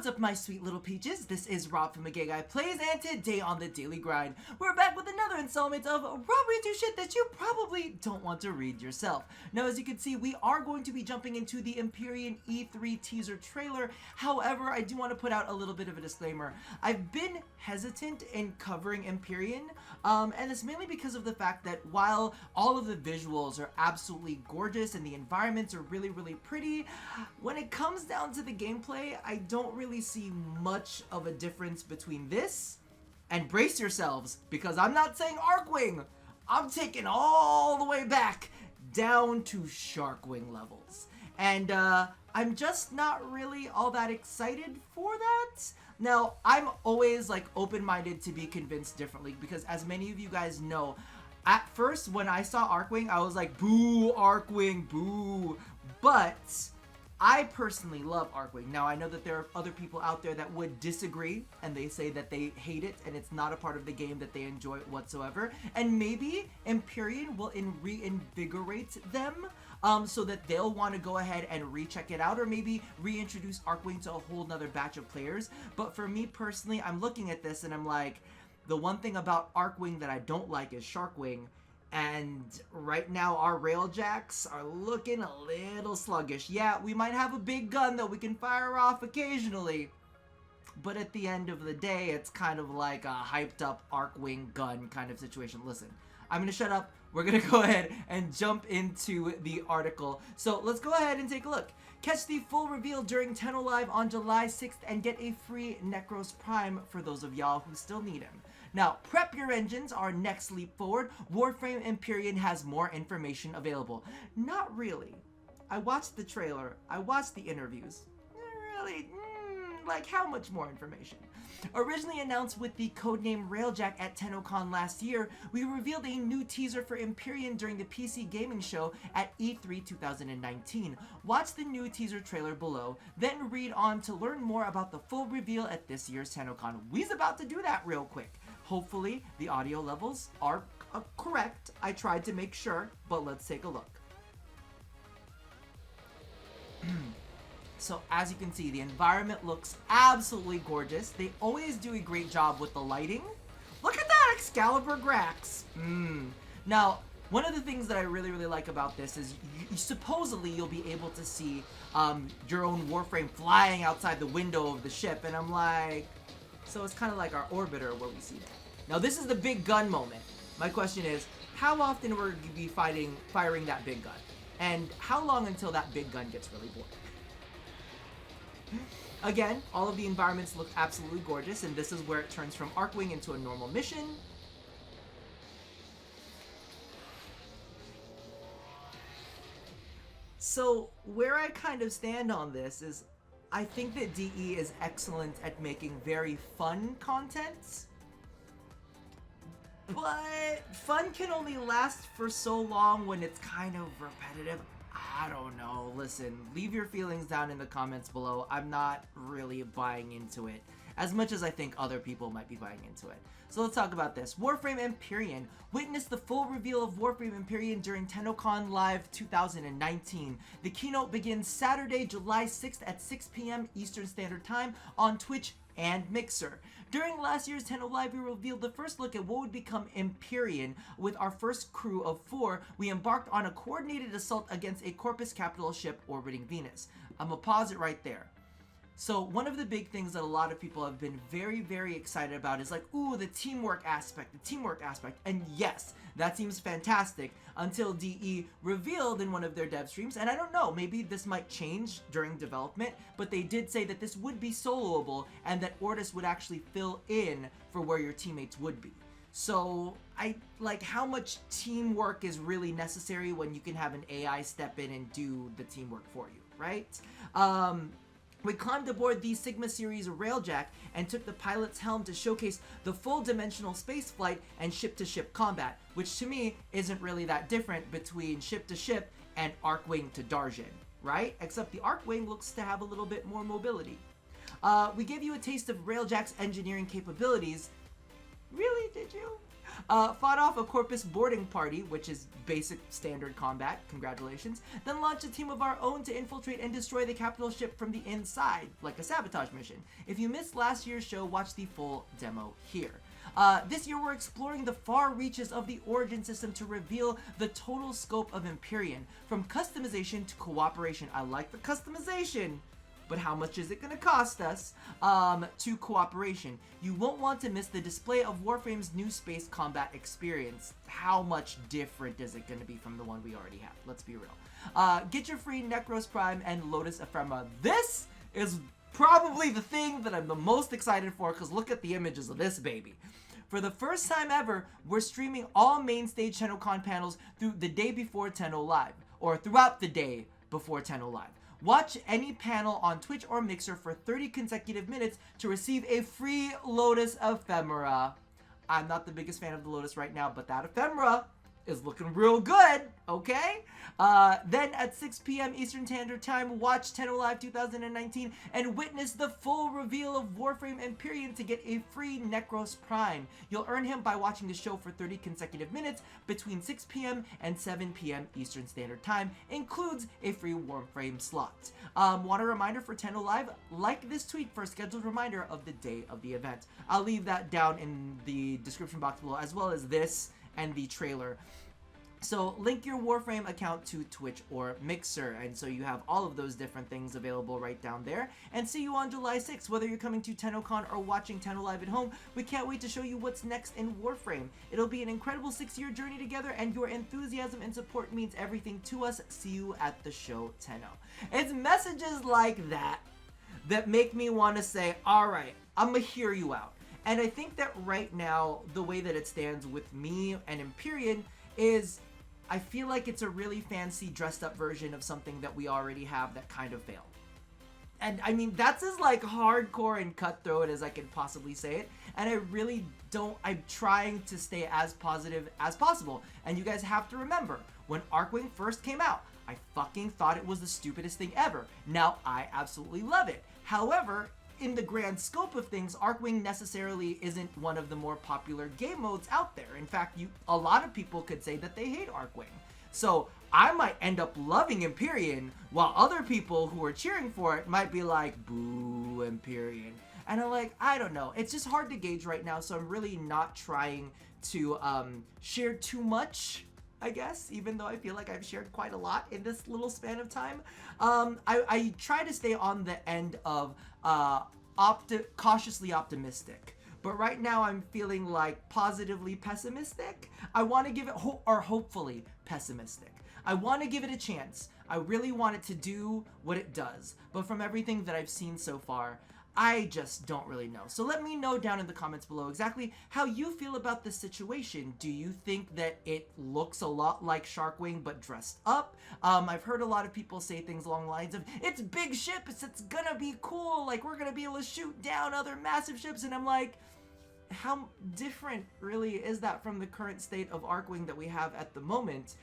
What's up, my sweet little peaches? This is Rob from A Gay Guy Plays, and today on The Daily Grind, we're back with another installment of Rob reads you shit that you probably don't want to read yourself. Now, as you can see, we are going to be jumping into the Empyrean E3 teaser trailer. However, I do want to put out a little bit of a disclaimer. I've been hesitant in covering Empyrean, and it's mainly because of the fact that while all of the visuals are absolutely gorgeous and the environments are really, really pretty, when it comes down to the gameplay, I don't really see much of a difference between this and brace yourselves, because I'm not saying Arcwing. I'm taking all the way back down to Sharkwing levels. And I'm just not really all that excited for that. Now, I'm always like open-minded to be convinced differently, because as many of you guys know, at first when I saw Arcwing, I was like, boo, Arcwing, boo. But I personally love Arcwing. Now, I know that there are other people out there that would disagree, and they say that they hate it, and it's not a part of the game that they enjoy whatsoever. And maybe Empyrean will reinvigorate them, so that they'll want to go ahead and recheck it out, or maybe reintroduce Arcwing to a whole nother batch of players. But for me personally, I'm looking at this and I'm like, the one thing about Arcwing that I don't like is Sharkwing. And right now, our Railjacks are looking a little sluggish. Yeah, we might have a big gun that we can fire off occasionally, but at the end of the day, it's kind of like a hyped up Arcwing gun kind of situation. Listen, I'm going to shut up. We're going to go ahead and jump into the article. So let's go ahead and take a look. Catch the full reveal during Tenno Live on July 6th and get a free Necros Prime for those of y'all who still need him. Now, prep your engines, our next leap forward. Warframe Empyrean has more information available. Not really. I watched the trailer. I watched the interviews. Really? Like, how much more information? Originally announced with the codename Railjack at Tennocon last year, we revealed a new teaser for Empyrean during the PC gaming show at E3 2019. Watch the new teaser trailer below, then read on to learn more about the full reveal at this year's Tennocon. We's about to do that real quick. Hopefully, the audio levels are correct. I tried to make sure, but let's take a look. So as you can see, the environment looks absolutely gorgeous. They always do a great job with the lighting. Look at that Excalibur Grax. Now, one of the things that I really, really like about this is supposedly you'll be able to see your own Warframe flying outside the window of the ship. And I'm like, so it's kind of like our orbiter where we see that. Now, this is the big gun moment. My question is, how often we're going to be firing that big gun? And how long until that big gun gets really bored? Again, all of the environments look absolutely gorgeous, and this is where it turns from Arcwing into a normal mission. So, where I kind of stand on this is, I think that DE is excellent at making very fun content, but fun can only last for so long when it's kind of repetitive. I don't know. Listen, leave your feelings down in the comments below. I'm not really buying into it as much as I think other people might be buying into it. So let's talk about this. Warframe Empyrean. Witness the full reveal of Warframe Empyrean during Tennocon Live 2019. The keynote begins Saturday, July 6th at 6 p.m. Eastern Standard Time on Twitch and Mixer. During last year's Tenno Live, we revealed the first look at what would become Empyrean. With our first crew of 4, we embarked on a coordinated assault against a Corpus Capital ship orbiting Venus. I'm gonna pause it right there. So one of the big things that a lot of people have been very, very excited about is like, ooh, the teamwork aspect. And yes, that seems fantastic until DE revealed in one of their dev streams, and I don't know, maybe this might change during development, but they did say that this would be soloable and that Ortis would actually fill in for where your teammates would be. So I like, how much teamwork is really necessary when you can have an AI step in and do the teamwork for you, right? We climbed aboard the Sigma Series Railjack and took the pilot's helm to showcase the full dimensional space flight and ship-to-ship combat, which to me isn't really that different between ship-to-ship and Arcwing to Darjin, right? Except the Arcwing looks to have a little bit more mobility. We gave you a taste of Railjack's engineering capabilities. Really, did you? fought off a Corpus boarding party, which is basic standard combat, congratulations, then launched a team of our own to infiltrate and destroy the capital ship from the inside, like a sabotage mission. If you missed last year's show, watch the full demo here. This year we're exploring the far reaches of the Origin system to reveal the total scope of Empyrean, from customization to cooperation. I like the customization, but how much is it going to cost us, to cooperation. You won't want to miss the display of Warframe's new space combat experience. How much different is it going to be from the one we already have? Let's be real. Get your free Necros Prime and Lotus Ephemera. This is probably the thing that I'm the most excited for, because look at the images of this baby. For the first time ever, we're streaming all main stage Tennocon panels through the day before Tenno Live, or throughout the day before Tenno Live. Watch any panel on Twitch or Mixer for 30 consecutive minutes to receive a free Lotus Ephemera. I'm not the biggest fan of the Lotus right now, but that Ephemera is looking real good, okay? Then at 6 p.m. Eastern Standard Time, watch Tenno Live 2019 and witness the full reveal of Warframe Empyrean to get a free Necros Prime. You'll earn him by watching the show for 30 consecutive minutes between 6 p.m. and 7 p.m. Eastern Standard Time. Includes a free Warframe slot. Want a reminder for Tenno Live? Like this tweet for a scheduled reminder of the day of the event. I'll leave that down in the description box below, as well as this and the trailer. So link your Warframe account to Twitch or Mixer, and so you have all of those different things available right down there. And see you on July 6th, whether you're coming to Tennocon or watching Tenno Live at home. We can't wait to show you what's next in Warframe. It'll be an incredible 6-year journey together, and your enthusiasm and support means everything to us. See you at the show, Tenno. It's messages like that that make me want to say, all right, I'm gonna hear you out. And I think that right now, the way that it stands with me and Empyrean is, I feel like it's a really fancy dressed up version of something that we already have that kind of failed. And I mean, that's as like hardcore and cutthroat as I can possibly say it. And I really don't, I'm trying to stay as positive as possible. And you guys have to remember, when Archwing first came out, I fucking thought it was the stupidest thing ever. Now, I absolutely love it. However, in the grand scope of things, Archwing necessarily isn't one of the more popular game modes out there. In fact, a lot of people could say that they hate Archwing. So I might end up loving Empyrean, while other people who are cheering for it might be like, boo, Empyrean. And I'm like, I don't know. It's just hard to gauge right now, so I'm really not trying to share too much, I guess, even though I feel like I've shared quite a lot in this little span of time. I try to stay on the end of cautiously optimistic. But right now I'm feeling like positively pessimistic. I want to give it hopefully pessimistic. I want to give it a chance. I really want it to do what it does. But from everything that I've seen so far, I just don't really know. So let me know down in the comments below exactly how you feel about this situation. Do you think that it looks a lot like Sharkwing but dressed up? I've heard a lot of people say things along the lines of, it's big ships, it's gonna be cool, like we're gonna be able to shoot down other massive ships, and I'm like, how different really is that from the current state of Archwing that we have at the moment?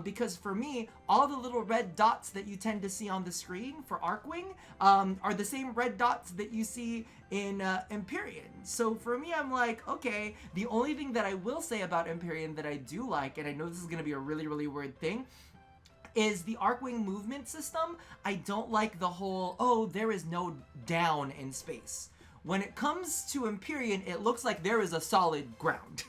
Because for me, all the little red dots that you tend to see on the screen for Archwing are the same red dots that you see in Empyrean. So for me, I'm like, okay, the only thing that I will say about Empyrean that I do like, and I know this is going to be a really, really weird thing, is the Archwing movement system. I don't like the whole, oh, there is no down in space. When it comes to Empyrean, it looks like there is a solid ground.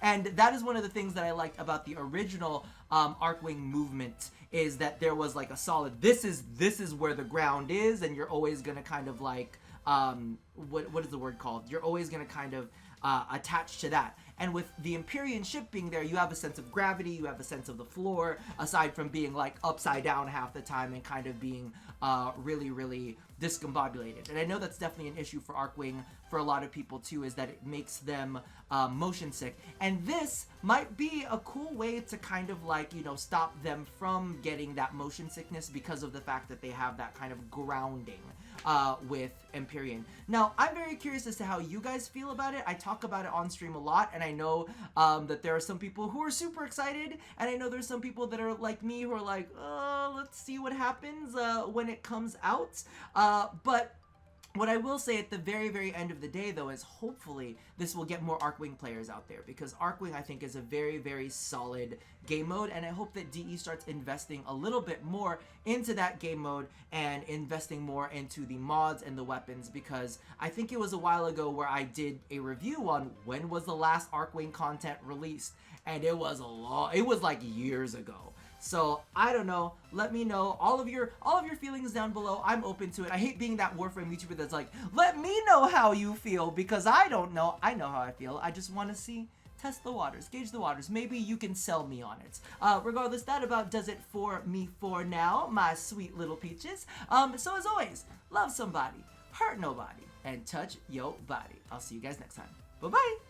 And that is one of the things that I liked about the original Archwing movement, is that there was like a solid, this is where the ground is, and you're always gonna kind of like, what is the word called? You're always gonna kind of attach to that. And with the Empyrean ship being there, you have a sense of gravity, you have a sense of the floor, aside from being like upside down half the time and kind of being really, really discombobulated. And I know that's definitely an issue for Archwing for a lot of people too, is that it makes them motion sick. And this might be a cool way to kind of like, you know, stop them from getting that motion sickness because of the fact that they have that kind of grounding with Empyrean. Now, I'm very curious as to how you guys feel about it. I talk about it on stream a lot, and I know that there are some people who are super excited, and I know there's some people that are like me who are like, let's see what happens when it comes out. But What I will say at the very end of the day, though, is hopefully this will get more Arcwing players out there, because Arcwing, I think, is a very solid game mode, and I hope that DE starts investing a little bit more into that game mode and investing more into the mods and the weapons, because I think it was a while ago where I did a review on when was the last Arcwing content released, and it was like years ago. So, I don't know. Let me know all of your feelings down below. I'm open to it. I hate being that Warframe YouTuber that's like, let me know how you feel, because I don't know. I know how I feel. I just want to test the waters, gauge the waters. Maybe you can sell me on it. Regardless, that about does it for me for now, my sweet little peaches. So as always, love somebody, hurt nobody, and touch your body. I'll see you guys next time. Bye-bye.